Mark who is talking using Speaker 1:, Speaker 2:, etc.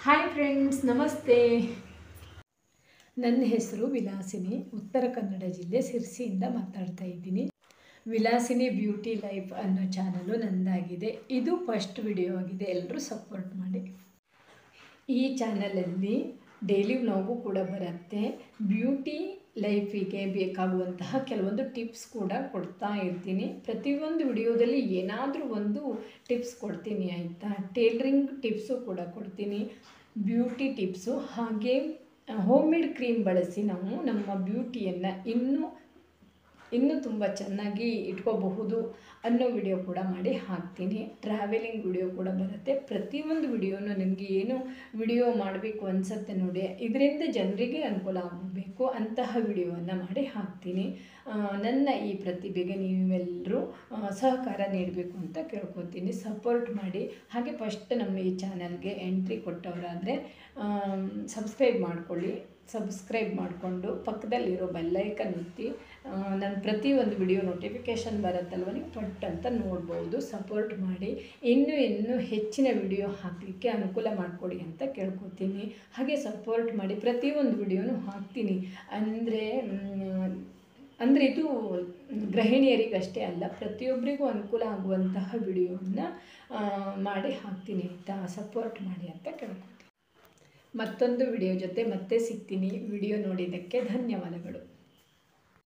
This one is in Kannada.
Speaker 1: ಹಾಯ್ ಫ್ರೆಂಡ್ಸ್, ನಮಸ್ತೆ. ನನ್ನ ಹೆಸರು ವಿಲಾಸಿನಿ. ಉತ್ತರ ಕನ್ನಡ ಜಿಲ್ಲೆ ಸಿರ್ಸಿಯಿಂದ ಮಾತಾಡ್ತಾ ಇದ್ದೀನಿ. ವಿಲಾಸಿನಿ ಬ್ಯೂಟಿ ಲೈಫ್ ಅನ್ನೋ ಚಾನಲು ನಂದಾಗಿದೆ. ಇದು ಫಸ್ಟ್ ವಿಡಿಯೋ ಆಗಿದೆ. ಎಲ್ಲರೂ ಸಪೋರ್ಟ್ ಮಾಡಿ. ಈ ಚಾನಲಲ್ಲಿ ಡೈಲಿ ವ್ಲಾಗು ಕೂಡ ಬರುತ್ತೆ. ಬ್ಯೂಟಿ ಲೈಫಿಗೆ ಬೇಕಾಗುವಂತಹ ಕೆಲವೊಂದು ಟಿಪ್ಸ್ ಕೂಡ ಕೊಡ್ತಾ ಇರ್ತೀನಿ. ಪ್ರತಿಯೊಂದು ವಿಡಿಯೋದಲ್ಲಿ ಏನಾದರೂ ಒಂದು ಟಿಪ್ಸ್ ಕೊಡ್ತೀನಿ, ಆಯಿತಾ. ಟೇಲರಿಂಗ್ ಟಿಪ್ಸು ಕೂಡ ಕೊಡ್ತೀನಿ, ಬ್ಯೂಟಿ ಟಿಪ್ಸು, ಹಾಗೆ ಹೋಮ್ ಮೇಡ್ ಕ್ರೀಮ್ ಬಳಸಿ ನಾವು ನಮ್ಮ ಬ್ಯೂಟಿಯನ್ನು ಇನ್ನೂ ತುಂಬ ಚೆನ್ನಾಗಿ ಇಟ್ಕೋಬಹುದು ಅನ್ನೋ ವಿಡಿಯೋ ಕೂಡ ಮಾಡಿ ಹಾಕ್ತೀನಿ. ಟ್ರಾವೆಲಿಂಗ್ ವಿಡಿಯೋ ಕೂಡ ಬರುತ್ತೆ. ಪ್ರತಿಯೊಂದು ವಿಡಿಯೋನು ನಿಮಗೆ ಏನು ವಿಡಿಯೋ ಮಾಡಬೇಕು ಅನಿಸುತ್ತೆ ನೋಡಿ, ಇದರಿಂದ ಜನರಿಗೆ ಅನುಕೂಲ ಆಗಬೇಕು ಅಂತಹ ವಿಡಿಯೋವನ್ನು ಮಾಡಿ ಹಾಕ್ತೀನಿ. ನನ್ನ ಈ ಪ್ರತಿಭೆಗೆ ನೀವೆಲ್ಲರೂ ಸಹಕಾರ ನೀಡಬೇಕು ಅಂತ ಕೇಳ್ಕೊತೀನಿ. ಸಪೋರ್ಟ್ ಮಾಡಿ. ಹಾಗೆ ಫಸ್ಟ್ ನಮ್ಮ ಈ ಚಾನಲ್ಗೆ ಎಂಟ್ರಿ ಕೊಟ್ಟವರಾದರೆ ಸಬ್ಸ್ಕ್ರೈಬ್ ಮಾಡ್ಕೊಳ್ಳಿ. ಸಬ್ಸ್ಕ್ರೈಬ್ ಮಾಡಿಕೊಂಡು ಪಕ್ಕದಲ್ಲಿರೋ ಬೆಲ್ಲೈಕನ್ ಒತ್ತಿ ನಾನು ಪ್ರತಿಯೊಂದು ವಿಡಿಯೋ ನೋಟಿಫಿಕೇಷನ್ ಬರುತ್ತಲ್ವ, ನೀವು ಪಟ್ ಅಂತ ನೋಡ್ಬೋದು. ಸಪೋರ್ಟ್ ಮಾಡಿ. ಇನ್ನೂ ಹೆಚ್ಚಿನ ವಿಡಿಯೋ ಹಾಕಲಿಕ್ಕೆ ಅನುಕೂಲ ಮಾಡಿಕೊಡಿ ಅಂತ ಕೇಳ್ಕೊತೀನಿ. ಹಾಗೆ ಸಪೋರ್ಟ್ ಮಾಡಿ. ಪ್ರತಿಯೊಂದು ವಿಡಿಯೋನೂ ಹಾಕ್ತೀನಿ. ಅಂದರೆ ಇದು ಗೃಹಿಣಿಯರಿಗಷ್ಟೇ ಅಲ್ಲ, ಪ್ರತಿಯೊಬ್ಬರಿಗೂ ಅನುಕೂಲ ಆಗುವಂತಹ ವಿಡಿಯೋವನ್ನು ಮಾಡಿ ಹಾಕ್ತೀನಿ ಅಂತ ಸಪೋರ್ಟ್ ಮಾಡಿ ಅಂತ ಕೇಳ್ಕೊತೀನಿ. ಮತ್ತೊಂದು ವಿಡಿಯೋ ಜೊತೆ ಮತ್ತೆ ಸಿಗ್ತೀನಿ. ವಿಡಿಯೋ ನೋಡಿದ್ದಕ್ಕೆ ಧನ್ಯವಾದಗಳು.